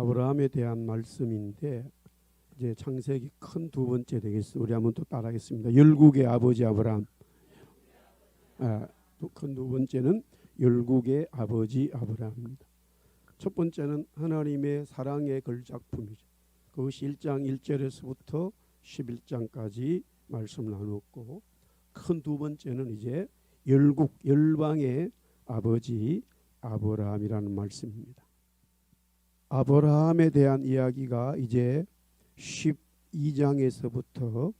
아브라함에 대한 말씀인데 이제 창세기 큰 두 번째 되겠습니다. 우리 한번 또 따라하겠습니다. 열국의 아버지 아브라함. 큰 두 번째는 열국의 아버지 아브라함입니다. 첫 번째는 하나님의 사랑의 걸작품이죠. 그것이 1장 1절에서부터 11장까지 말씀 나누었고, 큰 두 번째는 이제 열국 열방의 아버지 아브라함이라는 말씀입니다. 아브라함에 대한 이야기가 이제 12장에서부터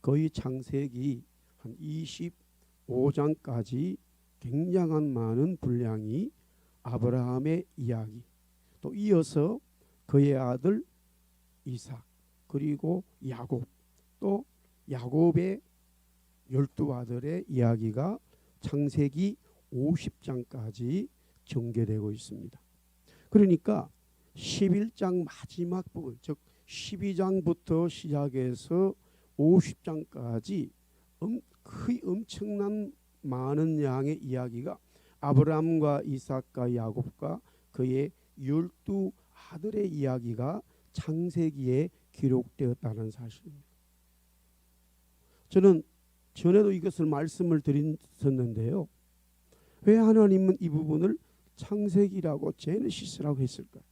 거의 창세기 한 25장까지 굉장한 많은 분량이 아브라함의 이야기, 또 이어서 그의 아들 이삭, 그리고 야곱, 또 야곱의 12아들의 이야기가 창세기 50장까지 전개되고 있습니다. 그러니까 11장 마지막 부분, 즉 12장부터 시작해서 50장까지 거의 엄청난 많은 양의 이야기가 아브라함과 이삭과 야곱과 그의 12아들의 이야기가 창세기에 기록되었다는 사실입니다. 저는 전에도 이것을 말씀을 드렸었는데요. 왜 하나님은 이 부분을 창세기라고 제네시스라고 했을까요?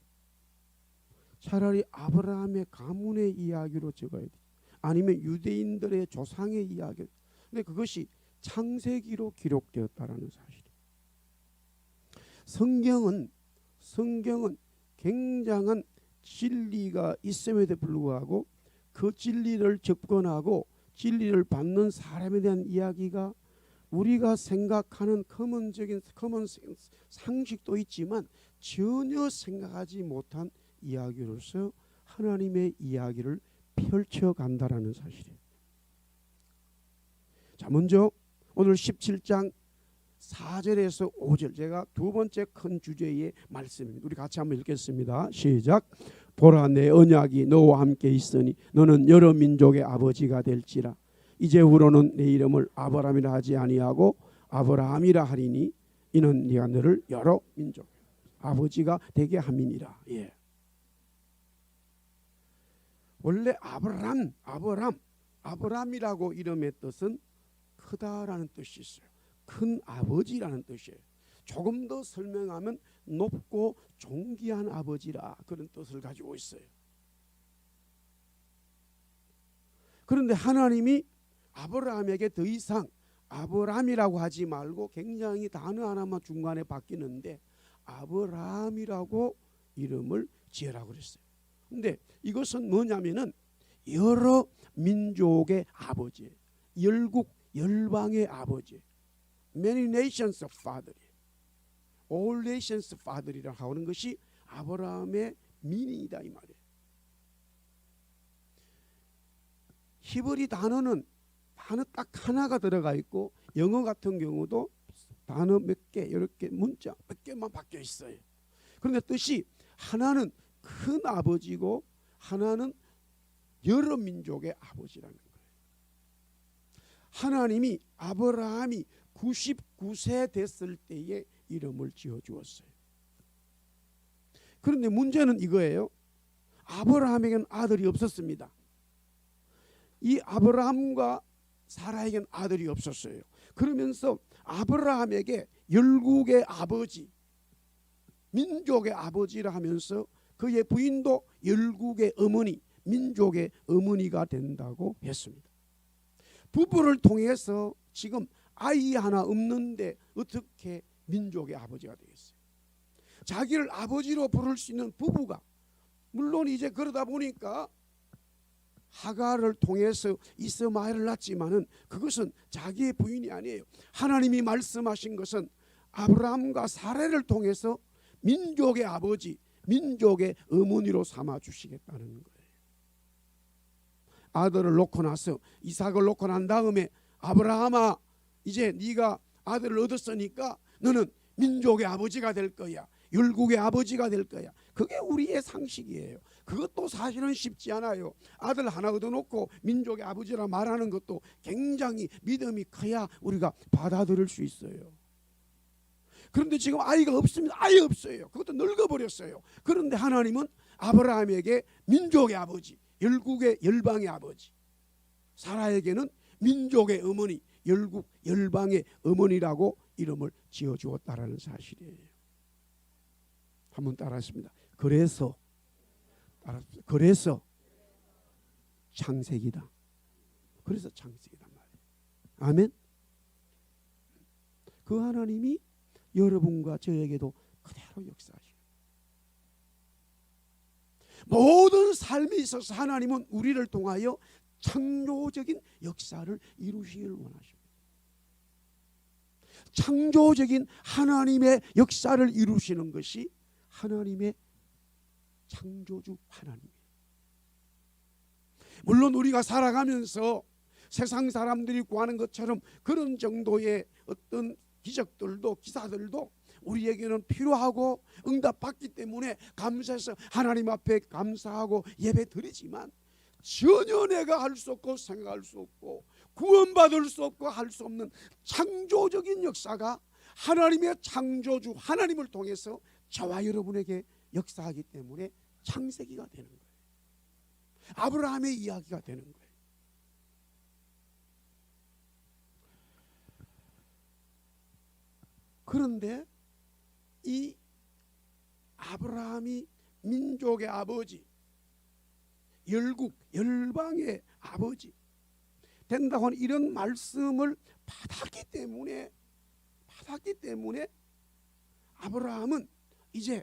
차라리 아브라함의 가문의 이야기로 적어야 돼. 아니면 유대인들의 조상의 이야기. 근데 그것이 창세기로 기록되었다라는 사실이에요. 성경은 굉장한 진리가 있음에도 불구하고 그 진리를 접근하고 진리를 받는 사람에 대한 이야기가 우리가 생각하는 커먼 상식도 있지만 전혀 생각하지 못한 이야기로서 하나님의 이야기를 펼쳐간다라는 사실이에요. 자, 먼저 오늘 17장 4절에서 5절, 제가 두 번째 큰 주제의 말씀입니다. 우리 같이 한번 읽겠습니다. 시작. 보라, 내 언약이 너와 함께 있으니 너는 여러 민족의 아버지가 될지라. 이제후로는 내 이름을 아브라함이라 하지 아니하고 아브라함이라 하리니 이는 네가 너를 여러 민족 아버지가 되게 함이니라. 예. 원래 아브라함이라고 이름의 뜻은 크다라는 뜻이 있어요. 큰 아버지라는 뜻이에요. 조금 더 설명하면 높고 존귀한 아버지라, 그런 뜻을 가지고 있어요. 그런데 하나님이 아브라함에게 더 이상 아브라함이라고 하지 말고 굉장히 단어 하나만 중간에 바뀌는데 아브라함이라고 이름을 지으라고 그랬어요. 근데 이것은 뭐냐면은 여러 민족의 아버지, 열국 열방의 아버지, many nations father, all nations father이라고 하는 것이 아브라함의 미닝이다 이 말이에요. 히브리 단어는 단어 딱 하나가 들어가 있고 영어 같은 경우도 단어 몇 개, 이렇게 문자 몇 개만 바뀌어 있어요. 그런데 뜻이 하나는 큰 아버지고 하나는 여러 민족의 아버지라는 거예요. 하나님이 아브라함이 99세 됐을 때에 이름을 지어주었어요. 그런데 문제는 이거예요. 아브라함에게는 아들이 없었습니다. 이 아브라함과 사라에게는 아들이 없었어요. 그러면서 아브라함에게 열국의 아버지, 민족의 아버지라 하면서 그의 부인도 열국의 어머니, 민족의 어머니가 된다고 했습니다. 부부를 통해서 지금 아이 하나 없는데 어떻게 민족의 아버지가 되겠어요? 자기를 아버지로 부를 수 있는 부부가, 물론 이제 그러다 보니까 하갈을 통해서 이스마엘을 낳지만은 그것은 자기의 부인이 아니에요. 하나님이 말씀하신 것은 아브라함과 사라를 통해서 민족의 아버지, 민족의 어머니로 삼아 주시겠다는 거예요. 아들을 놓고 나서 이삭을 놓고 난 다음에 아브라함아, 이제 네가 아들을 얻었으니까 너는 민족의 아버지가 될 거야. 열국의 아버지가 될 거야. 그게 우리의 상식이에요. 그것도 사실은 쉽지 않아요. 아들 하나 얻어놓고 민족의 아버지라 말하는 것도 굉장히 믿음이 커야 우리가 받아들일 수 있어요. 그런데 지금 아이가 없습니다. 아예 없어요. 그것도 늙어버렸어요. 그런데 하나님은 아브라함에게 민족의 아버지, 열국의 열방의 아버지, 사라에게는 민족의 어머니, 열국 열방의 어머니라고 이름을 지어주었다라는 사실이에요. 한번 따라했습니다. 그래서 창세기다. 그래서 창세기단 말이에요. 아멘. 그 하나님이 여러분과 저에게도 그대로 역사하시고, 모든 삶에 있어서 하나님은 우리를 통하여 창조적인 역사를 이루시기를 원하십니다. 창조적인 하나님의 역사를 이루시는 것이 하나님의 창조주 하나님이에요. 물론 우리가 살아가면서 세상 사람들이 구하는 것처럼 그런 정도의 어떤 기적들도 기사들도 우리에게는 필요하고 응답받기 때문에 감사해서 하나님 앞에 감사하고 예배 드리지만, 전혀 내가 할 수 없고 생각할 수 없고 구원받을 수 없고 할 수 없는 창조적인 역사가 하나님의 창조주 하나님을 통해서 저와 여러분에게 역사하기 때문에 창세기가 되는 거예요. 아브라함의 이야기가 되는 거예요. 그런데 이 아브라함이 민족의 아버지, 열국 열방의 아버지 된다고 하는 이런 말씀을 받았기 때문에 아브라함은 이제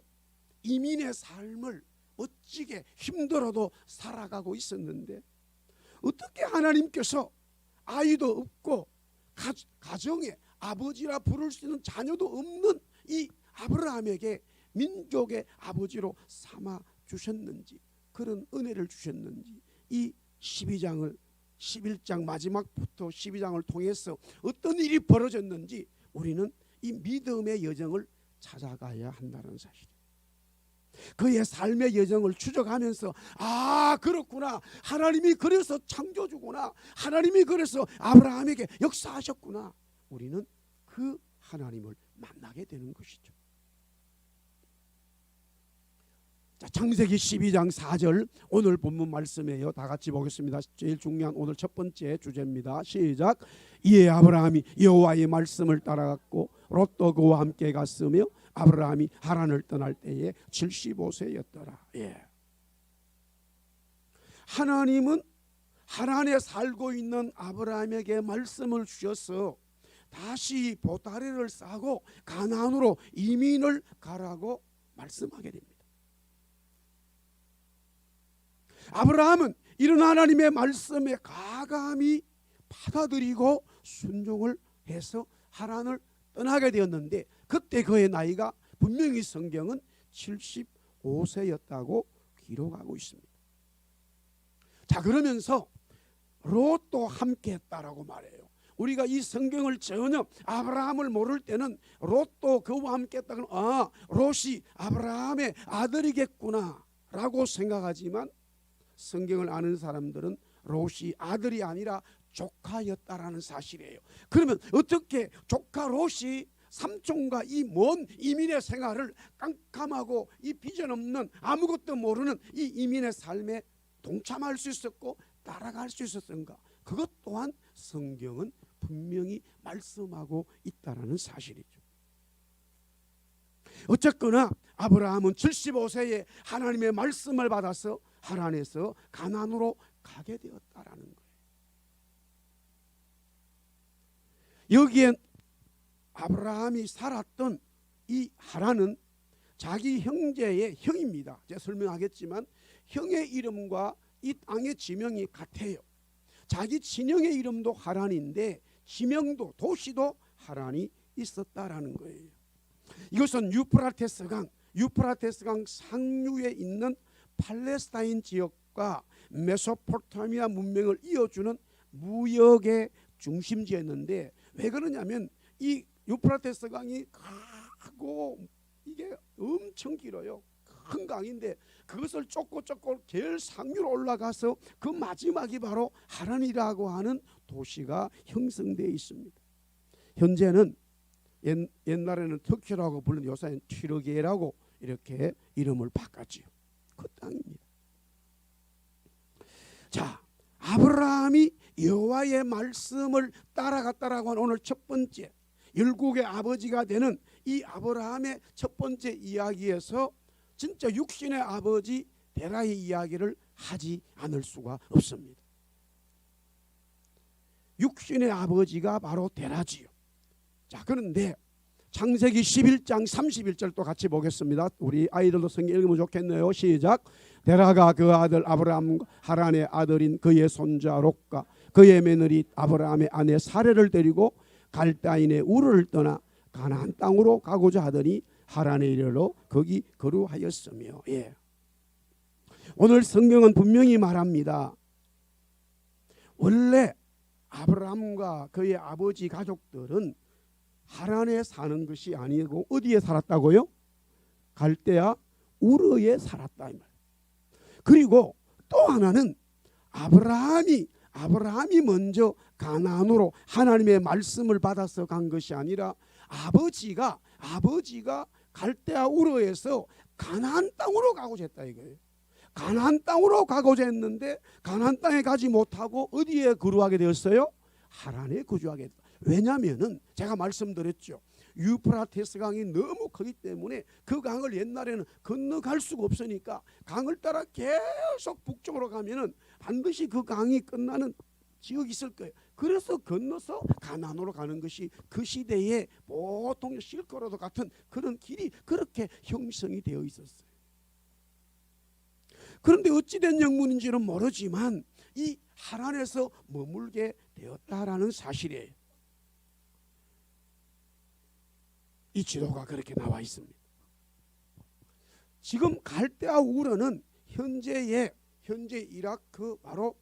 이민의 삶을 멋지게 힘들어도 살아가고 있었는데, 어떻게 하나님께서 아이도 없고 가정에 아버지라 부를 수 있는 자녀도 없는 이 아브라함에게 민족의 아버지로 삼아 주셨는지, 그런 은혜를 주셨는지, 이 11장 마지막부터 12장을 통해서 어떤 일이 벌어졌는지 우리는 이 믿음의 여정을 찾아가야 한다는 사실이에요. 그의 삶의 여정을 추적하면서, 아 그렇구나, 하나님이 그래서 창조주구나, 하나님이 그래서 아브라함에게 역사하셨구나, 우리는 그 하나님을 만나게 되는 것이죠. 자, 창세기 12장 4절 오늘 본문 말씀이에요. 다 같이 보겠습니다. 제일 중요한 오늘 첫 번째 주제입니다. 시작. 이에 아브라함이 여호와의 말씀을 따라갔고 롯도 그와 함께 갔으며 아브라함이 하란을 떠날 때에 75세였더라. 예. 하나님은 하란에 살고 있는 아브라함에게 말씀을 주셔서 다시 보따리를 싸고 가나안으로 이민을 가라고 말씀하게 됩니다. 아브라함은 이런 하나님의 말씀에 가감히 받아들이고 순종을 해서 하란을 떠나게 되었는데, 그때 그의 나이가 분명히 성경은 75세였다고 기록하고 있습니다. 자, 그러면서 롯도 함께 했다라고 말해요. 우리가 이 성경을 전혀 아브라함을 모를 때는 롯도 그와 함께 했다고, 아 롯이 아브라함의 아들이겠구나 라고 생각하지만, 성경을 아는 사람들은 롯이 아들이 아니라 조카였다라는 사실이에요. 그러면 어떻게 조카 롯이 삼촌과 이 먼 이민의 생활을 깜깜하고 이 비전 없는 아무것도 모르는 이 이민의 삶에 동참할 수 있었고 따라갈 수 있었던가? 그것 또한 성경은 분명히 말씀하고 있다라는 사실이죠. 어쨌거나 아브라함은 75세에 하나님의 말씀을 받아서 하란에서 가나안으로 가게 되었다라는 거예요. 여기엔 아브라함이 살았던 이 하란은 자기 형제의 형입니다. 제가 설명하겠지만 형의 이름과 이 땅의 지명이 같아요. 자기 친형의 이름도 하란인데 지명도 도시도 하란이 있었다라는 거예요. 이것은 유프라테스강 상류에 있는 팔레스타인 지역과 메소포타미아 문명을 이어주는 무역의 중심지였는데, 왜 그러냐면 이 유프라테스 강이 크고 이게 엄청 길어요. 큰 강인데 그것을 쫓고 제일 상류로 올라가서 그 마지막이 바로 하란이라고 하는 도시가 형성되어 있습니다. 현재는 옛날에는 터키라고 부르는 요새는 튀르기예라고 이렇게 이름을 바꿨지요. 그 땅입니다. 자, 아브라함이 여호와의 말씀을 따라갔다라고 하는 오늘 첫 번째 열국의 아버지가 되는 이 아브라함의 첫 번째 이야기에서 진짜 육신의 아버지 데라의 이야기를 하지 않을 수가 없습니다. 육신의 아버지가 바로 데라지요. 자, 그런데 창세기 11장 31절 또 같이 보겠습니다. 우리 아이들도 성경 읽으면 좋겠네요. 시작. 데라가 그 아들 아브라함 하란의 아들인 그의 손자 롯과 그의 며느리 아브라함의 아내 사레를 데리고 갈대아인의 우르를 떠나 가나안 땅으로 가고자 하더니 하란에 이르러 거기 거류하였으며. 예. 오늘 성경은 분명히 말합니다. 원래 아브라함과 그의 아버지 가족들은 하란에 사는 것이 아니고 어디에 살았다고요? 갈대아 우르에 살았다 이 말. 그리고 또 하나는 아브라함이 먼저 가나안으로 하나님의 말씀을 받아서 간 것이 아니라 아버지가 갈대아 우르에서 가나안 땅으로 가고자 했다 이거예요. 가나안 땅으로 가고자 했는데 가나안 땅에 가지 못하고 어디에 거주하게 되었어요? 하란에 거주하게 됐다. 왜냐하면은 제가 말씀드렸죠. 유프라테스 강이 너무 크기 때문에 그 강을 옛날에는 건너갈 수가 없으니까 강을 따라 계속 북쪽으로 가면은 반드시 그 강이 끝나는 지역이 있을 거예요. 그래서 건너서 가나안으로 가는 것이 그 시대에 보통 실크로드 같은 그런 길이 그렇게 형성이 되어 있었어요. 그런데 어찌된 영문인지는 모르지만 이 하란에서 머물게 되었다라는 사실이에요. 이 지도가 그렇게 나와 있습니다. 지금 갈대아 우르는 현재 이라크 바로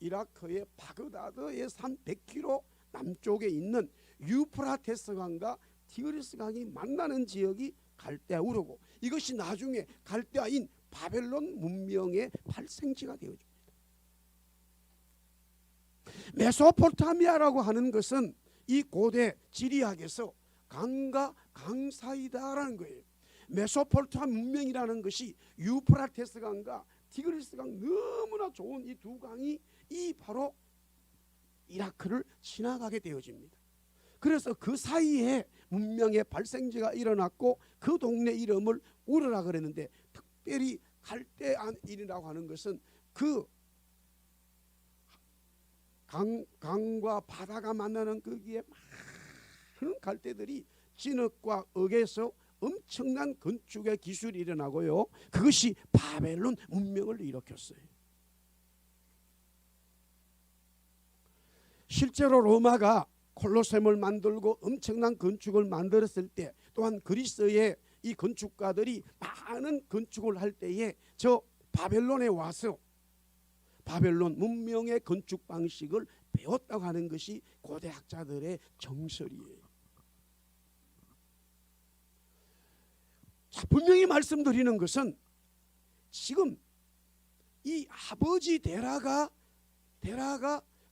이라크의 바그다드의 산 100km 남쪽에 있는 유프라테스 강과 티그리스 강이 만나는 지역이 갈대아 우르고 이것이 나중에 갈대아인 바벨론 문명의 발생지가 되어줍니다. 메소포타미아라고 하는 것은 이 고대 지리학에서 강과 강 사이다라는 거예요. 메소포타미아 문명이라는 것이 유프라테스 강과 티그리스 강 너무나 좋은 이 두 강이 이 바로 이라크를 지나가게 되어집니다. 그래서 그 사이에 문명의 발생지가 일어났고 그 동네 이름을 우르라 그랬는데 특별히 갈대아인이라고 하는 것은 그 강과 바다가 만나는 거기에 많은 갈대들이 진흙과 억에서 엄청난 건축의 기술이 일어나고요. 그것이 바벨론 문명을 일으켰어요. 실제로 로마가 콜로세움을 만들고 엄청난 건축을 만들었을 때 또한 그리스의 이 건축가들이 많은 건축을 할 때에 저 바벨론에 와서 바벨론 문명의 건축 방식을 배웠다고 하는 것이 고대 학자들의 정설이에요. 자, 분명히 말씀드리는 것은 지금 이 아버지 데라가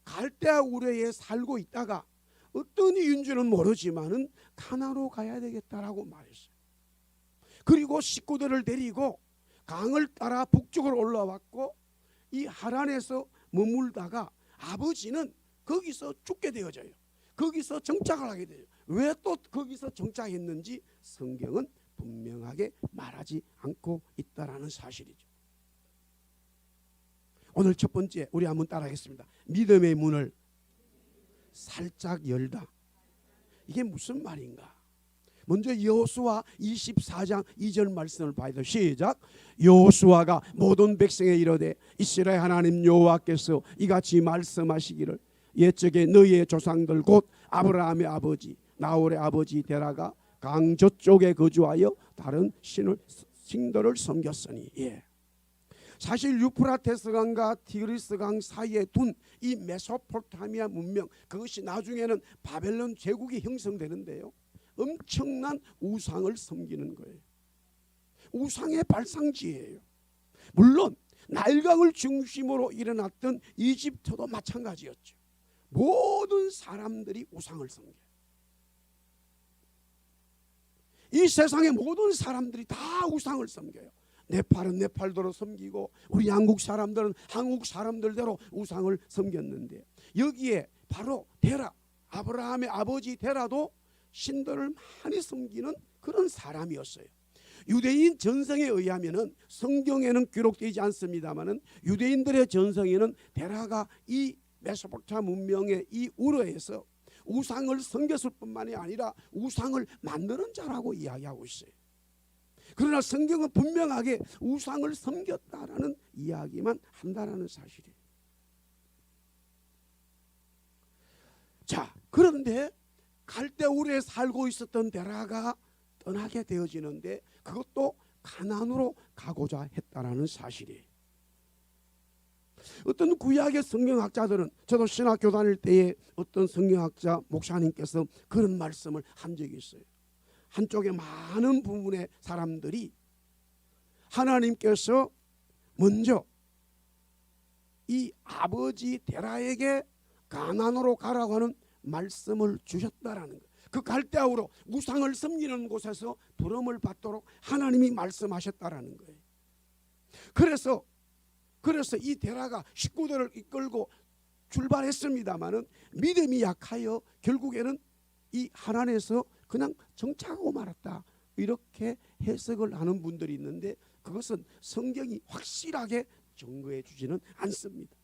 갈대아 우르에 살고 있다가 어떤 이유인지는 모르지만은 가나안으로 가야 되겠다라고 말했어요. 그리고 식구들을 데리고 강을 따라 북쪽으로 올라왔고 이 하란에서 머물다가 아버지는 거기서 죽게 되어져요. 거기서 정착을 하게 돼요. 왜 또 거기서 정착했는지 성경은 분명하게 말하지 않고 있다라는 사실이죠. 오늘 첫 번째 우리 한번 따라하겠습니다. 믿음의 문을 살짝 열다. 이게 무슨 말인가? 먼저 여호수아 24장 2절 말씀을 봐야 돼요. 시작. 여호수아가 모든 백성에 이르되 이스라엘 하나님 여호와께서 이같이 말씀하시기를 옛적에 너희의 조상들 곧 아브라함의 아버지 나홀의 아버지 데라가 강 저쪽에 거주하여 다른 신들을 섬겼으니. 예. 사실 유프라테스 강과 티그리스 강 사이에 둔 이 메소포타미아 문명, 그것이 나중에는 바벨론 제국이 형성되는데요, 엄청난 우상을 섬기는 거예요. 우상의 발상지예요. 물론 나일강을 중심으로 일어났던 이집트도 마찬가지였죠. 모든 사람들이 우상을 섬겨요. 이 세상의 모든 사람들이 다 우상을 섬겨요. 네팔은 네팔대로 섬기고 우리 한국 사람들은 한국 사람들대로 우상을 섬겼는데, 여기에 바로 데라, 아브라함의 아버지 데라도 신들을 많이 섬기는 그런 사람이었어요. 유대인 전성에 의하면은, 성경에는 기록되지 않습니다만은 유대인들의 전성에는 데라가 이 메소포타미아 문명의 이 우르에서 우상을 섬겼을 뿐만이 아니라 우상을 만드는 자라고 이야기하고 있어요. 그러나 성경은 분명하게 우상을 섬겼다라는 이야기만 한다라는 사실이에요. 자, 그런데 갈대우르에 살고 있었던 데라가 떠나게 되어지는데, 그것도 가나안으로 가고자 했다라는 사실이에요. 어떤 구약의 성경학자들은, 저도 신학교 다닐 때에 어떤 성경학자 목사님께서 그런 말씀을 한 적이 있어요. 한쪽에 많은 부분의 사람들이 하나님께서 먼저 이 아버지 데라에게 가나안으로 가라고 하는 말씀을 주셨다라는 거예요. 그 갈대아우로 우상을 섬기는 곳에서 부름을 받도록 하나님이 말씀하셨다라는 거예요. 그래서 이 데라가 식구들을 이끌고 출발했습니다마는 믿음이 약하여 결국에는 이 하란에서 그냥 정착하고 말았다, 이렇게 해석을 하는 분들이 있는데, 그것은 성경이 확실하게 증거해 주지는 않습니다.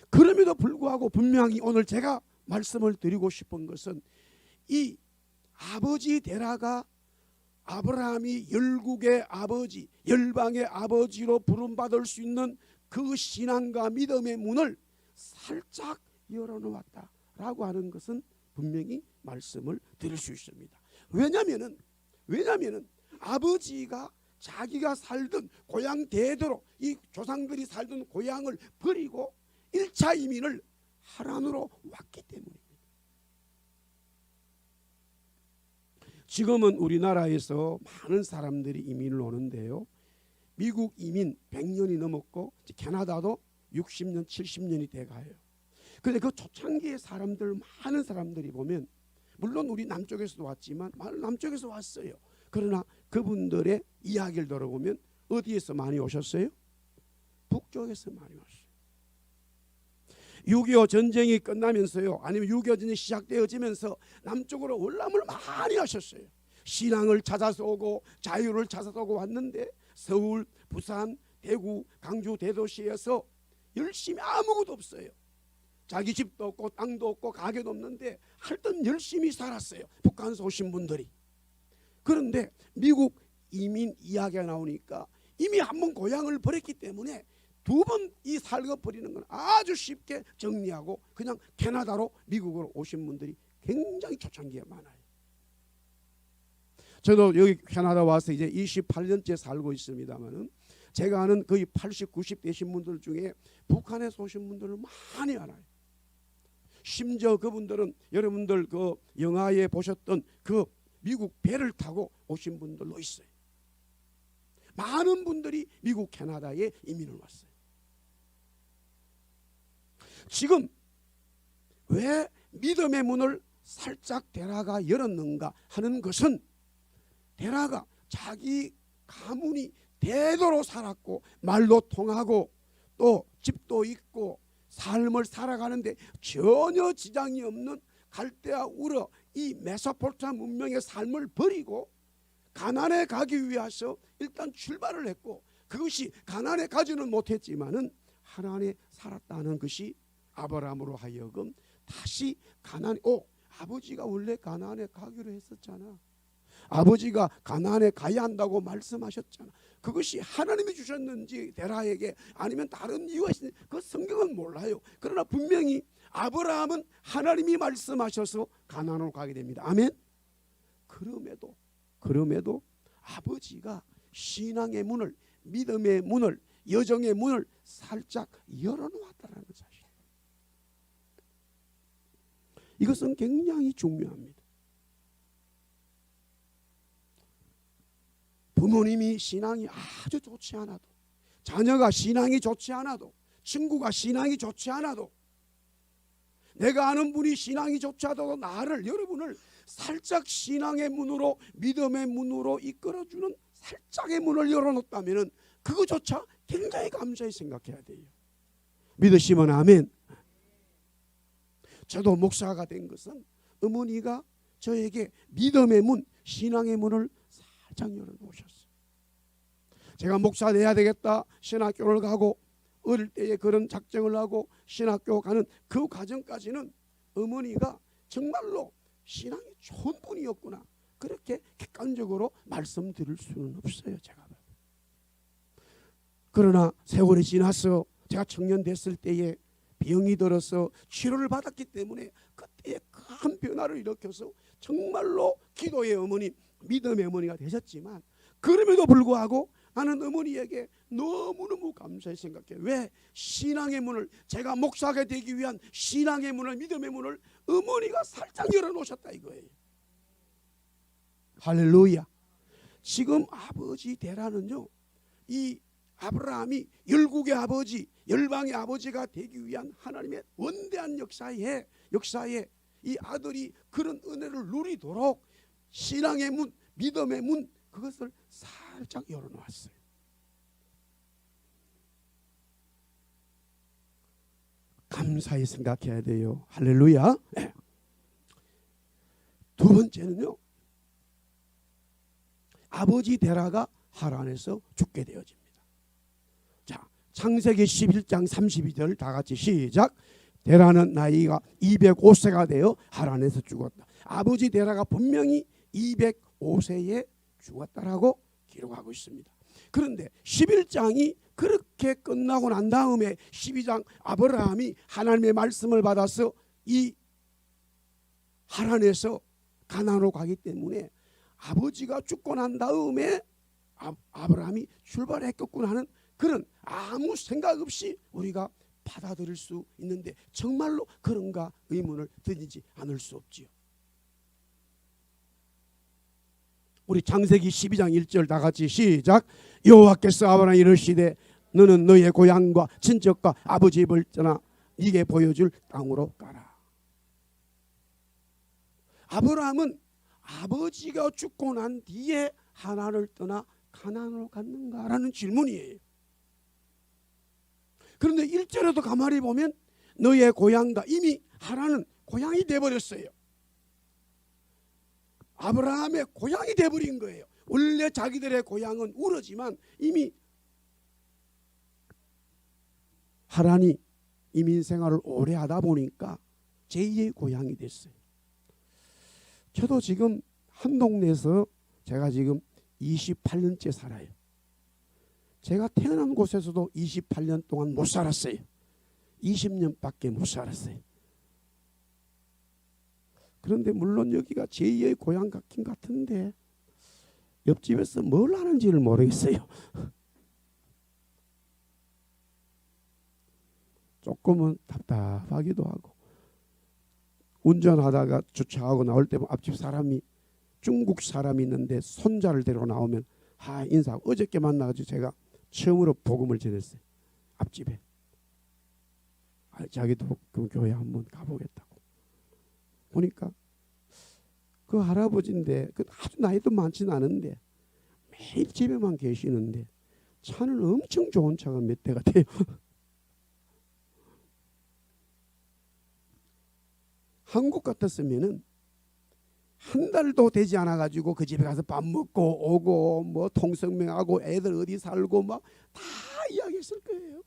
그럼에도 불구하고 분명히 오늘 제가 말씀을 드리고 싶은 것은, 이 아버지 데라가 아브라함이 열국의 아버지, 열방의 아버지로 부름받을 수 있는 그 신앙과 믿음의 문을 살짝 열어놓았다라고 하는 것은 분명히 말씀을 드릴 수 있습니다. 왜냐하면은 아버지가 자기가 살던 고향 대대로 이 조상들이 살던 고향을 버리고 1차 이민을 하란으로 왔기 때문입니다. 지금은 우리나라에서 많은 사람들이 이민을 오는데요, 미국 이민 100년이 넘었고 캐나다도 60년 70년이 돼가요. 그런데 그 초창기의 사람들, 많은 사람들이 보면, 물론 우리 남쪽에서도 왔지만 남쪽에서 왔어요. 그러나 그분들의 이야기를 들어보면 어디에서 많이 오셨어요? 북쪽에서 많이 왔어요. 6.25 전쟁이 끝나면서요, 아니면 6.25 전쟁이 시작되어지면서 남쪽으로 월남을 많이 하셨어요. 신앙을 찾아서 오고 자유를 찾아서 오고 왔는데, 서울, 부산, 대구, 강주 대도시에서 열심히 아무것도 없어요. 자기 집도 없고 땅도 없고 가게도 없는데 하여튼 열심히 살았어요, 북한에서 오신 분들이. 그런데 미국 이민 이야기가 나오니까 이미 한번 고향을 버렸기 때문에 두 번 이 살거 버리는 건 아주 쉽게 정리하고 그냥 캐나다로, 미국으로 오신 분들이 굉장히 초창기에 많아요. 저도 여기 캐나다 와서 이제 28년째 살고 있습니다만은, 제가 아는 거의 80, 90 되신 분들 중에 북한에서 오신 분들은 많이 알아요. 심지어 그분들은 여러분들 그 영화에 보셨던 그 미국 배를 타고 오신 분들도 있어요. 많은 분들이 미국, 캐나다에 이민을 왔어요. 지금 왜 믿음의 문을 살짝 데라가 열었는가 하는 것은, 데라가 자기 가문이 대대로 살았고 말도 통하고 또 집도 있고 삶을 살아가는데 전혀 지장이 없는 갈대아 우르 이 메소포타미아 문명의 삶을 버리고 가나안에 가기 위해서 일단 출발을 했고, 그것이 가나안에 가지는 못했지만은 하란에 살았다는 것이 아브라함으로 하여금 다시 가나안에, 아버지가 원래 가나안에 가기로 했었잖아, 아버지가 가나안에 가야 한다고 말씀하셨잖아, 그것이 하나님이 주셨는지 데라에게 아니면 다른 이유가 있는지 그 성경은 몰라요. 그러나 분명히 아브라함은 하나님이 말씀하셔서 가나안으로 가게 됩니다. 아멘. 그럼에도 아버지가 신앙의 문을, 믿음의 문을, 여정의 문을 살짝 열어놓았다는 사실, 이것은 굉장히 중요합니다. 부모님이 신앙이 아주 좋지 않아도, 자녀가 신앙이 좋지 않아도, 친구가 신앙이 좋지 않아도, 내가 아는 분이 신앙이 좋지 않아도 여러분을 살짝 신앙의 문으로, 믿음의 문으로 이끌어주는 살짝의 문을 열어놓았다면 그거조차 굉장히 감사히 생각해야 돼요. 믿으시면 아멘. 저도 목사가 된 것은 어머니가 저에게 믿음의 문, 신앙의 문을 살짝 열어놓으셨어요. 제가 목사 돼야 되겠다 신학교를 가고 어릴 때에 그런 작정을 하고 신학교 가는 그 과정까지는 어머니가 정말로 신앙이 좋은 분이었구나 그렇게 객관적으로 말씀드릴 수는 없어요. 제가. 그러나 세월이 지나서 제가 청년 됐을 때에 병이 들어서 치료를 받았기 때문에 그때에 큰 변화를 일으켜서 정말로 기도의 어머니, 믿음의 어머니가 되셨지만 그럼에도 불구하고 나는 어머니에게 너무너무 감사히 생각해요. 왜? 신앙의 문을, 제가 목사가 되기 위한 신앙의 문을, 믿음의 문을 어머니가 살짝 열어놓으셨다 이거예요. 할렐루야. 지금 아버지 대라는요, 이 아브라함이 열국의 아버지, 열방의 아버지가 되기 위한 하나님의 원대한 역사에 이 아들이 그런 은혜를 누리도록 신앙의 문, 믿음의 문, 그것을 살짝 열어놓았어요. 감사히 생각해야 돼요. 할렐루야. 네. 두 번째는요, 아버지 데라가 하란에서 죽게 되어집니다. 자, 창세기 11장 32절 다 같이 시작. 데라는 나이가 205세가 되어 하란에서 죽었다. 아버지 데라가 분명히 205세에 죽었다라고 기록하고 있습니다. 그런데 11장이 그렇게 끝나고 난 다음에 12장 아브라함이 하나님의 말씀을 받아서 이 하란에서 가나안으로 가기 때문에 아버지가 죽고 난 다음에 아브라함이 출발했겠구나 하는 그런 아무 생각 없이 우리가 받아들일 수 있는데 정말로 그런가 의문을 드리지 않을 수 없지요. 우리 창세기 12장 1절 다 같이 시작. 여호와께서 아브라함에 이르시되 너는 너의 고향과 친척과 아버지의 집을 떠나 네게 보여줄 땅으로 가라. 아브라함은 아버지가 죽고 난 뒤에 하란을 떠나 가나안으로 갔는가라는 질문이에요. 그런데 1절에도 가만히 보면 너의 고향과, 이미 하란은 고향이 돼버렸어요. 아브라함의 고향이 돼버린 거예요. 원래 자기들의 고향은 우르지만 이미 하란이 이민 생활을 오래 하다 보니까 제2의 고향이 됐어요. 저도 지금 한 동네에서 제가 지금 28년째 살아요. 제가 태어난 곳에서도 28년 동안 못 살았어요. 20년밖에 못 살았어요. 그런데 물론 여기가 제2의 고향 같긴 같은데 옆집에서 뭘 하는지를 모르겠어요. 조금은 답답하기도 하고, 운전하다가 주차하고 나올 때 앞집 사람이 중국 사람이 있는데 손자를 데리고 나오면 인사하고, 어저께 만나가지고 제가 처음으로 복음을 전했어요. 앞집에. 자기도 그 교회 한번 가보겠다고. 보니까 그 할아버지인데 아주 나이도 많지는 않은데 매일 집에만 계시는데 차는 엄청 좋은 차가 몇 대가 돼요. 한국 같았으면은 한 달도 되지 않아 가지고 그 집에 가서 밥 먹고 오고 뭐 통성명하고 애들 어디 살고 막 다 이야기했을 거예요.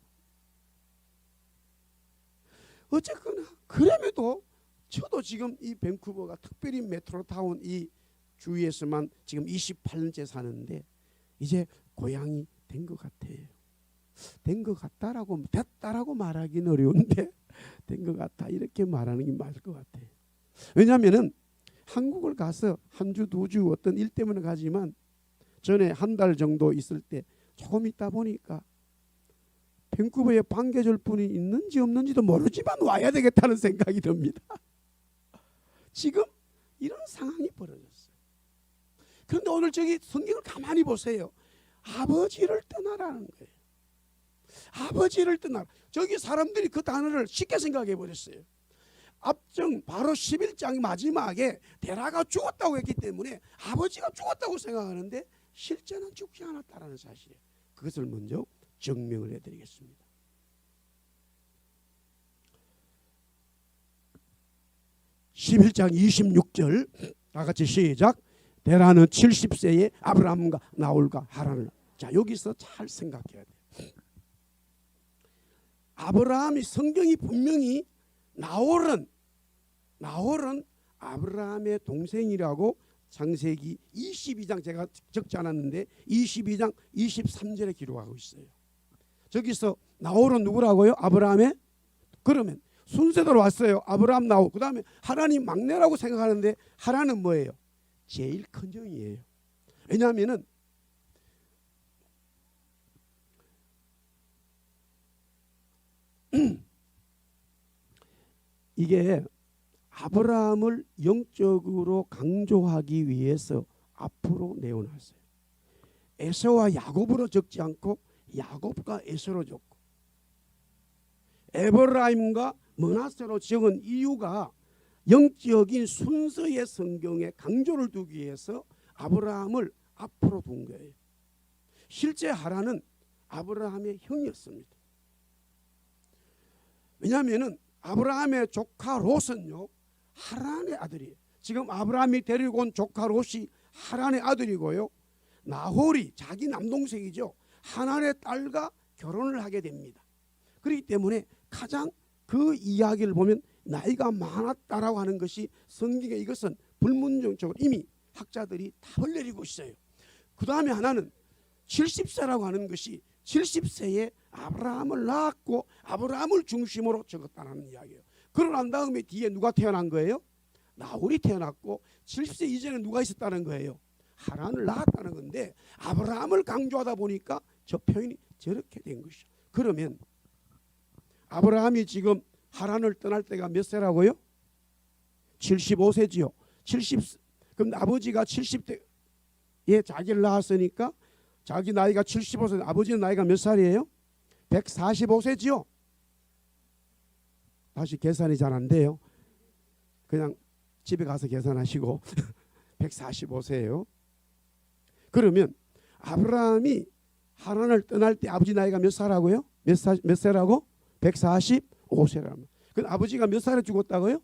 어쨌거나 그럼에도 저도 지금 이 밴쿠버가 특별히 메트로타운 이 주위에서만 지금 28년째 사는데 이제 고향이 된 것 같아요. 된 것 같다라고, 됐다라고 말하기는 어려운데 된 것 같다 이렇게 말하는 게 맞을 것 같아요. 왜냐하면은 한국을 가서 한 주, 두 주 어떤 일 때문에 가지만 전에 한 달 정도 있을 때 조금 있다 보니까 밴쿠버에 반겨줄 분이 있는지 없는지도 모르지만 와야 되겠다는 생각이 듭니다. 지금 이런 상황이 벌어졌어요. 그런데 오늘 저기 성경을 가만히 보세요. 아버지를 떠나라는 거예요. 아버지를 떠나라. 저기 사람들이 그 단어를 쉽게 생각해 버렸어요. 앞정 바로 11장 마지막에 데라가 죽었다고 했기 때문에 아버지가 죽었다고 생각하는데 실제는 죽지 않았다라는 사실이에요. 그것을 먼저 증명을 해드리겠습니다. (11장) 26절 다 같이 시작. 데라는 70세에 아브라함과 나홀과 하란을. 자, 여기서 잘 생각해야 돼요. 아브라함이, 성경이 분명히 나홀은 아브라함의 동생이라고 창세기 22장, 제가 적지 않았는데 22장 23절에 기록하고 있어요. 저기서 나홀은 누구라고요? 아브라함의. 그러면 순서대로 왔어요. 아브라함, 나홀. 그 다음에 하란이 막내라고 생각하는데 하란은 뭐예요? 제일 큰 형이에요. 왜냐하면은 이게 아브라함을 영적으로 강조하기 위해서 앞으로 내어놨어요. 에서와 야곱으로 적지 않고 야곱과 에서로 적고 에브라임과 므낫세로 적은 이유가 영적인 순서의 성경에 강조를 두기 위해서 아브라함을 앞으로 둔 거예요. 실제 하란은 아브라함의 형이었습니다. 왜냐하면 아브라함의 조카 롯은요, 하란의 아들이에요. 지금 아브라함이 데리고 온 조카 롯이 하란의 아들이고요, 나홀이 자기 남동생이죠, 하란의 딸과 결혼을 하게 됩니다. 그렇기 때문에 가장 그 이야기를 보면 나이가 많았다라고 하는 것이 성경에, 이것은 불문정적으로 이미 학자들이 답을 내리고 있어요. 그 다음에 하나는 70세라고 하는 것이 70세에 아브라함을 낳았고 아브라함을 중심으로 적었다는 이야기예요. 그러고 난 다음에 뒤에 누가 태어난 거예요? 나홀이 태어났고 70세 이전에 누가 있었다는 거예요? 하란을 낳았다는 건데 아브라함을 강조하다 보니까 저 표현이 저렇게 된 것이죠. 그러면 아브라함이 지금 하란을 떠날 때가 몇 세라고요? 75세지요. 70. 그럼 아버지가 70대에 자기를 낳았으니까 자기 나이가 75세, 아버지는 나이가 몇 살이에요? 145세지요. 다시 계산이 잘 안 돼요. 그냥 집에 가서 계산하시고 145세예요. 그러면 아브라함이 하란을 떠날 때 아버지 나이가 몇 살하고요? 몇 세라고? 145세라면. 그 아버지가 몇 살에 죽었다고요?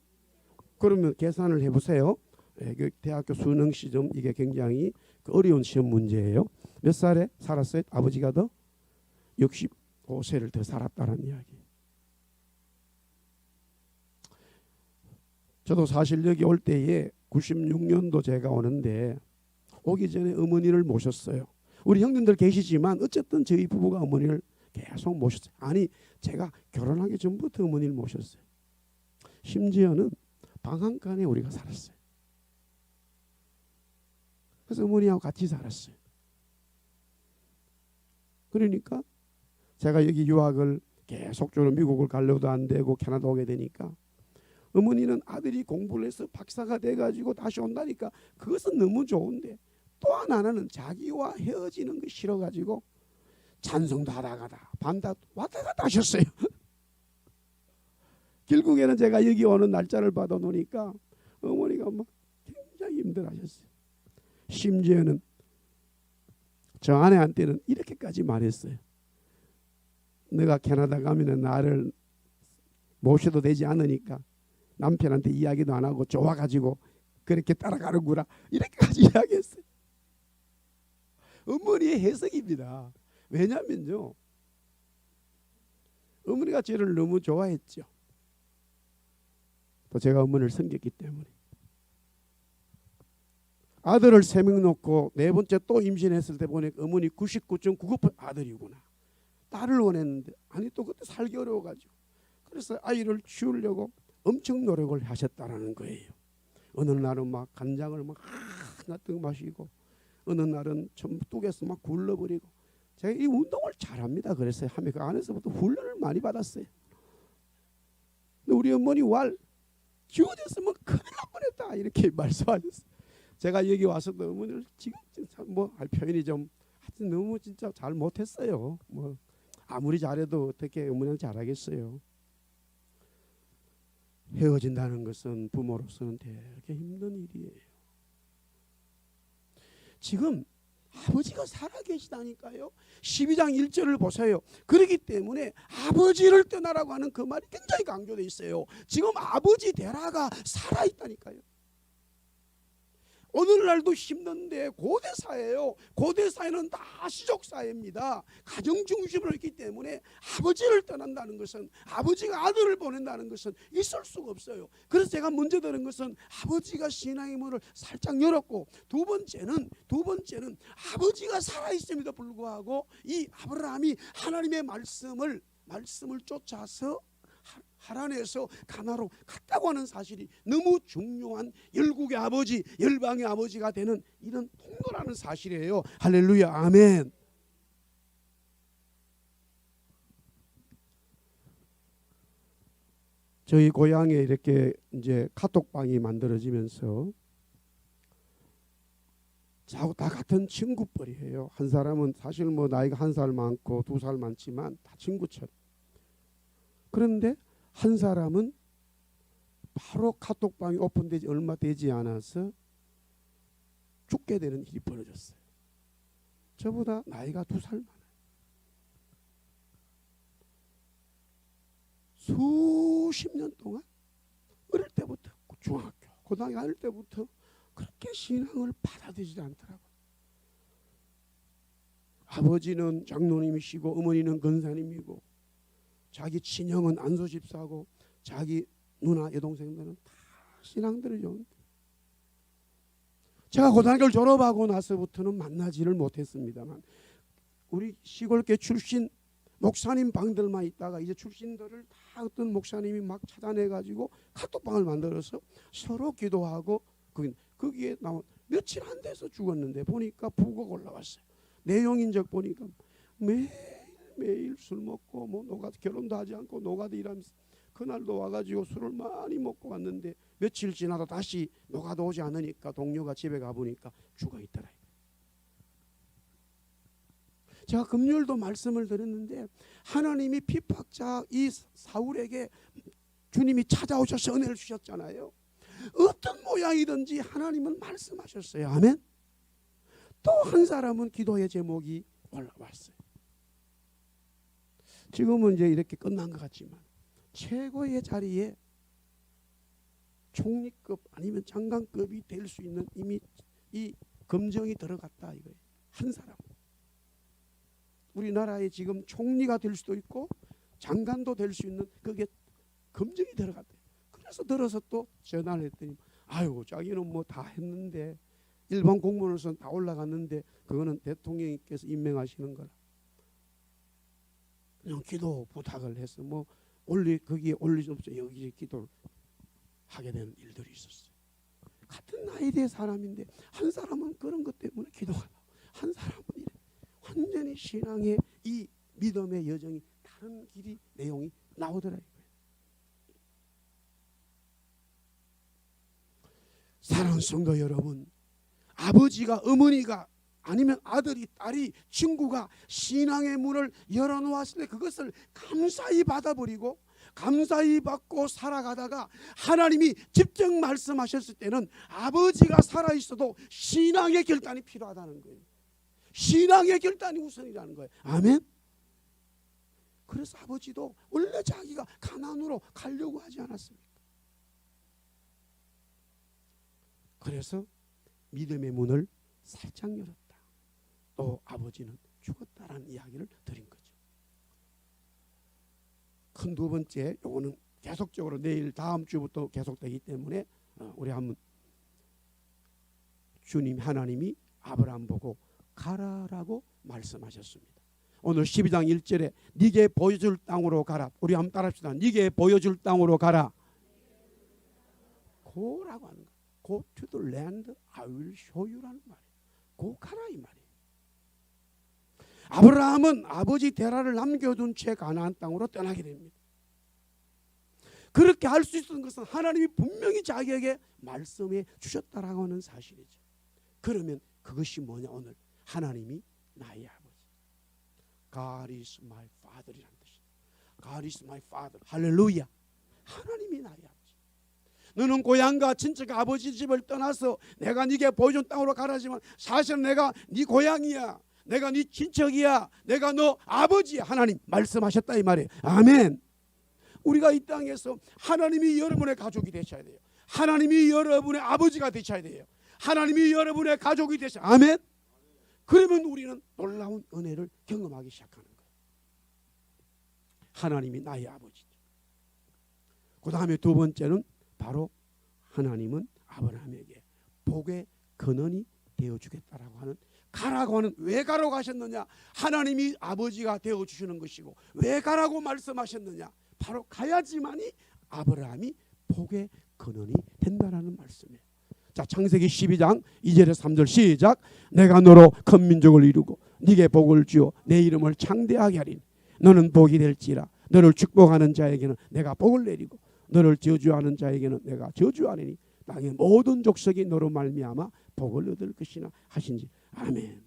그러면 계산을 해보세요. 그 대학교 수능 시험, 이게 굉장히 어려운 시험 문제예요. 몇 살에 살았어요? 아버지가 더 65세를 더 살았다는 이야기. 저도 사실 여기 올 때에 96년도 제가 오는데 오기 전에 어머니를 모셨어요. 우리 형님들 계시지만 어쨌든 저희 부부가 어머니를 계속 모셨어요. 아니, 제가 결혼하기 전부터 어머니를 모셨어요. 심지어는 방앗간에 우리가 살았어요. 그래서 어머니하고 같이 살았어요. 그러니까 제가 여기 유학을 계속적으로 미국을 가려도 안 되고 캐나다 오게 되니까 어머니는 아들이 공부를 해서 박사가 돼가지고 다시 온다니까 그것은 너무 좋은데 또 하나는 자기와 헤어지는 거 싫어가지고 찬송도 하다 가다 반다 왔다 갔다 하셨어요. 결국에는 제가 여기 오는 날짜를 받아 놓으니까 어머니가 막 굉장히 힘들어하셨어요. 심지어는 저 아내한테는 이렇게까지 말했어요. 내가 캐나다 가면은 나를 모셔도 되지 않으니까 남편한테 이야기도 안 하고 좋아가지고 그렇게 따라가는구나, 이렇게까지 이야기했어요. 어머니의 해석입니다. 왜냐면요, 어머니가 저를 너무 좋아했죠. 또 제가 어머니를 섬겼기 때문에. 아들을 3명 놓고 네 번째 또 임신했을 때 보니까 어머니 99.99% 아들이구나. 딸을 원했는데 아니 또 그때 살기 어려워가지고 그래서 아이를 키우려고 엄청 노력을 하셨다라는 거예요. 어느 날은 막 간장을 막 하나뜩 마시고 어느 날은 뚝에서 막 굴러버리고. 제가 이 운동을 잘합니다. 그래서 하면 그 안에서부터 훈련을 많이 받았어요. 근데 우리 어머니 기워졌으면 큰일 날 뻔했다 이렇게 말씀하셨어요. 제가 여기 와서도 어머니를 지금 뭐 할 표현이 좀 하여튼 너무 진짜 잘 못했어요. 뭐 아무리 잘해도 어떻게 어머니는 잘하겠어요. 헤어진다는 것은 부모로서는 되게 힘든 일이에요. 지금 아버지가 살아계시다니까요. 12장 1절을 보세요. 그렇기 때문에 아버지를 떠나라고 하는 그 말이 굉장히 강조되어 있어요. 지금 아버지 데라가 살아있다니까요. 오늘날도 힘든데 고대사예요. 고대사회는 다 시족사회입니다. 가정 중심으로 있기 때문에 아버지를 떠난다는 것은, 아버지가 아들을 보낸다는 것은 있을 수가 없어요. 그래서 제가 문제 드는 것은 아버지가 신앙의 문을 살짝 열었고, 두 번째는 아버지가 살아있음에도 불구하고 이 아브라함이 하나님의 말씀을 쫓아서 하란에서 가나로 갔다고 하는 사실이 너무 중요한 열국의 아버지, 열방의 아버지가 되는 이런 통로라는 사실이에요. 할렐루야, 아멘. 저희 고향에 이렇게 이제 카톡방이 만들어지면서 다 같은 친구뻘이에요. 한 사람은 사실 뭐 나이가 1살 많고 2살 많지만 다 친구처럼. 그런데 한 사람은 바로 카톡방이 오픈되지 얼마 되지 않아서 죽게 되는 일이 벌어졌어요. 저보다 나이가 2살 많아요. 수십 년 동안 어릴 때부터 중학교, 고등학교 다닐 때부터 그렇게 신앙을 받아들이지 않더라고요. 아버지는 장로님이시고 어머니는 권사님이고 자기 친형은 안수집사고 자기 누나 여동생들은 다 신앙들을 좀. 제가 고등학교를 졸업하고 나서부터는 만나지를 못했습니다만 우리 시골계 출신 목사님 방들만 있다가 이제 출신들을 다 어떤 목사님이 막 찾아내가지고 카톡방을 만들어서 서로 기도하고 거기에 나온 며칠 안 돼서 죽었는데 보니까 부고가 올라왔어요. 내용인적 보니까 매일 술 먹고 뭐 노가다 결혼도 하지 않고 노가다 일하면서 그날도 와가지고 술을 많이 먹고 왔는데 며칠 지나도 다시 노가다 오지 않으니까 동료가 집에 가보니까 죽어있더라. 제가 금요일도 말씀을 드렸는데 하나님이 핍박자 이 사울에게 주님이 찾아오셔서 은혜를 주셨잖아요. 어떤 모양이든지 하나님은 말씀하셨어요. 아멘. 또 한 사람은 기도의 제목이 올라왔어요. 지금은 이제 이렇게 끝난 것 같지만 최고의 자리에 총리급 아니면 장관급이 될 수 있는 이미 이 검증이 들어갔다 이거예요. 한 사람. 우리나라에 지금 총리가 될 수도 있고 장관도 될 수 있는 그게 검증이 들어갔대요. 그래서 들어서 또 전화를 했더니 아유 자기는 뭐 다 했는데 일반 공무원으로서는 다 올라갔는데 그거는 대통령님께서 임명하시는 거라. 그냥 기도 부탁을 해서 뭐 거기에 올릴 수 없죠. 여기 기도를 하게 되는 일들이 있었어요. 같은 나이대 사람인데 한 사람은 그런 것 때문에 기도가 나고 한 사람은 이래. 완전히 신앙의 이 믿음의 여정이 다른 길이 내용이 나오더라고요. 사랑하는 성도 여러분, 아버지가 어머니가 아니면 아들이 딸이 친구가 신앙의 문을 열어놓았을 때 그것을 감사히 받아버리고 감사히 받고 살아가다가 하나님이 직접 말씀하셨을 때는 아버지가 살아있어도 신앙의 결단이 필요하다는 거예요. 신앙의 결단이 우선이라는 거예요. 아멘. 그래서 아버지도 원래 자기가 가나안으로 가려고 하지 않았습니까? 그래서 믿음의 문을 살짝 열었다. 또 아버지는 죽었다라는 이야기를 드린 거죠. 큰 두 번째, 요거는 계속적으로 내일 다음 주부터 계속되기 때문에 우리 한번 주님 하나님이 아브라함 보고 가라라고 말씀하셨습니다. 오늘 12장 1절에 네게 보여줄 땅으로 가라. 우리 한번 따라합시다. 네게 보여줄 땅으로 가라. 고라고 하는 거예요. Go to the land I will show you라는 말이에요. 고 가라 이 말이에요. 아브라함은 아버지 데라를 남겨둔 채 가나안 땅으로 떠나게 됩니다. 그렇게 할 수 있었던 것은 하나님이 분명히 자기에게 말씀해 주셨다라고 하는 사실이죠. 그러면 그것이 뭐냐? 오늘 하나님이 나의 아버지. God is my father이라는 뜻이에요. God is my father. 할렐루야. 하나님이 나의 아버지. 너는 고향과 친척 아버지 집을 떠나서 내가 네게 보여준 땅으로 가라지만 사실은 내가 네 고향이야. 내가 네 친척이야. 내가 너 아버지야. 하나님 말씀하셨다 이 말이에요. 아멘. 우리가 이 땅에서 하나님이 여러분의 가족이 되셔야 돼요. 하나님이 여러분의 아버지가 되셔야 돼요. 하나님이 여러분의 가족이 되셔야 돼요. 아멘. 그러면 우리는 놀라운 은혜를 경험하기 시작하는 거예요. 하나님이 나의 아버지죠. 그 다음에 두 번째는 바로 하나님은 아브라함에게 복의 근원이 되어주겠다라고 하는, 가라고 하는, 왜 가라고 하셨느냐? 하나님이 아버지가 되어주시는 것이고, 왜 가라고 말씀하셨느냐? 바로 가야지만이 아브라함이 복의 근원이 된다라는 말씀이에요. 자, 창세기 12장 2절에 3절 시작. 내가 너로 큰 민족을 이루고 네게 복을 주어 내 이름을 창대하게 하리니 너는 복이 될지라. 너를 축복하는 자에게는 내가 복을 내리고 너를 저주하는 자에게는 내가 저주하리니 땅의 모든 족속이 너로 말미암아 복을 얻을 것이나 하신지. 아멘.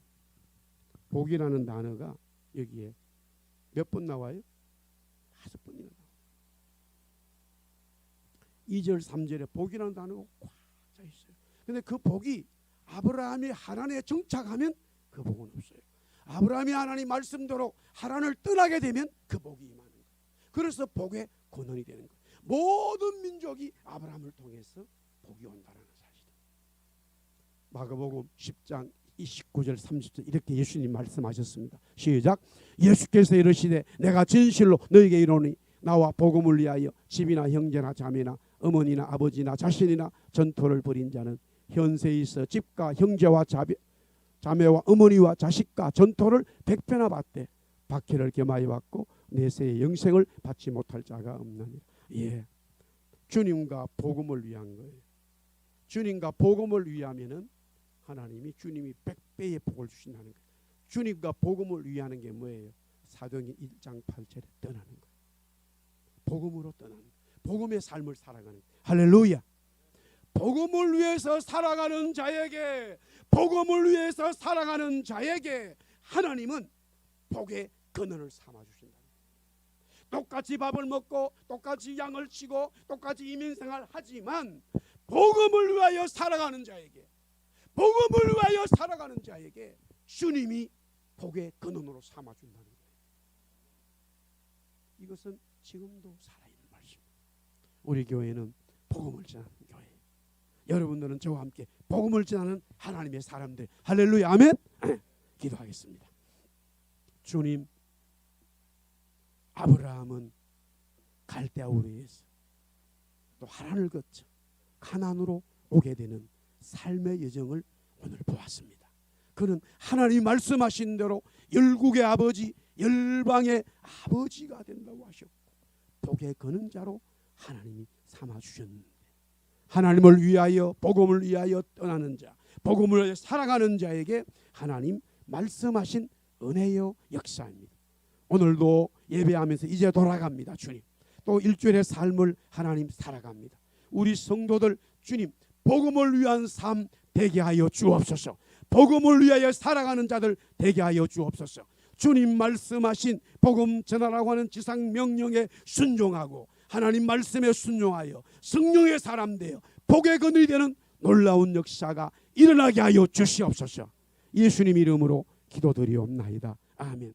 복이라는 단어가 여기에 몇 번 나와요? 5번이나 나와요. 2절 3절에 복이라는 단어가 꽉 차 있어요. 근데 그 복이 아브라함이 하란에 정착하면 그 복은 없어요. 아브라함이 하나님 말씀대로 하란을 떠나게 되면 그 복이 임하는 거예요. 그래서 복의 근원이 되는 거예요. 모든 민족이 아브라함을 통해서 복이 온다는 사실이에요. 마가복음 10장 29절 30절 이렇게 예수님 말씀하셨습니다. 시작. 예수께서 이르시되 내가 진실로 너희에게 이르노니 나와 복음을 위하여 집이나 형제나 자매나 어머니나 아버지나 자신이나 전토를 벌인 자는 현세에 있어 집과 형제와 자매와 어머니와 자식과 전토를 100배나 받되 박해를 겸하여 받고 내세의 영생을 받지 못할 자가 없나니. 예, 주님과 복음을 위한 거예요. 주님과 복음을 위하면은 하나님이 주님이 100배의 복을 주신다는 거예요. 주님과 복음을 위하는 게 뭐예요? 사도행전 1장 8절에 떠나는 거예요. 복음으로 떠나는 거예요. 복음의 삶을 살아가는 거예요. 할렐루야. 복음을 위해서 살아가는 자에게, 복음을 위해서 살아가는 자에게 하나님은 복의 근원을 삼아 주신다. 똑같이 밥을 먹고 똑같이 양을 치고 똑같이 이민생활 하지만 복음을 위하여 살아가는 자에게, 복음을 위하여 살아가는 자에게 주님이 복의 근원으로 삼아 준다는 거예요. 이것은 지금도 살아있는 말씀입니다. 우리 교회는 복음을 전하는 교회. 여러분들은 저와 함께 복음을 전하는 하나님의 사람들. 할렐루야. 아멘. 기도하겠습니다. 주님, 아브라함은 갈대아 우르에서 또 하란을 거쳐 가나안으로 오게 되는 삶의 여정을 오늘 보았습니다. 그는 하나님 말씀하신 대로 열국의 아버지, 열방의 아버지가 된다고 하셨고 복의 근원 자로 하나님이 삼아 주셨는데, 하나님을 위하여 복음을 위하여 떠나는 자, 복음을 위하여 살아가는 자에게 하나님 말씀하신 은혜의 역사입니다. 오늘도 예배하면서 이제 돌아갑니다. 주님, 또 일주일의 삶을 하나님 살아갑니다. 우리 성도들 주님 복음을 위한 삶 되게 하여 주옵소서. 복음을 위하여 살아가는 자들 되게 하여 주옵소서. 주님 말씀하신 복음 전하라고 하는 지상 명령에 순종하고 하나님 말씀에 순종하여 성령의 사람 되어 복의 근원이 되는 놀라운 역사가 일어나게 하여 주시옵소서. 예수님 이름으로 기도드리옵나이다. 아멘.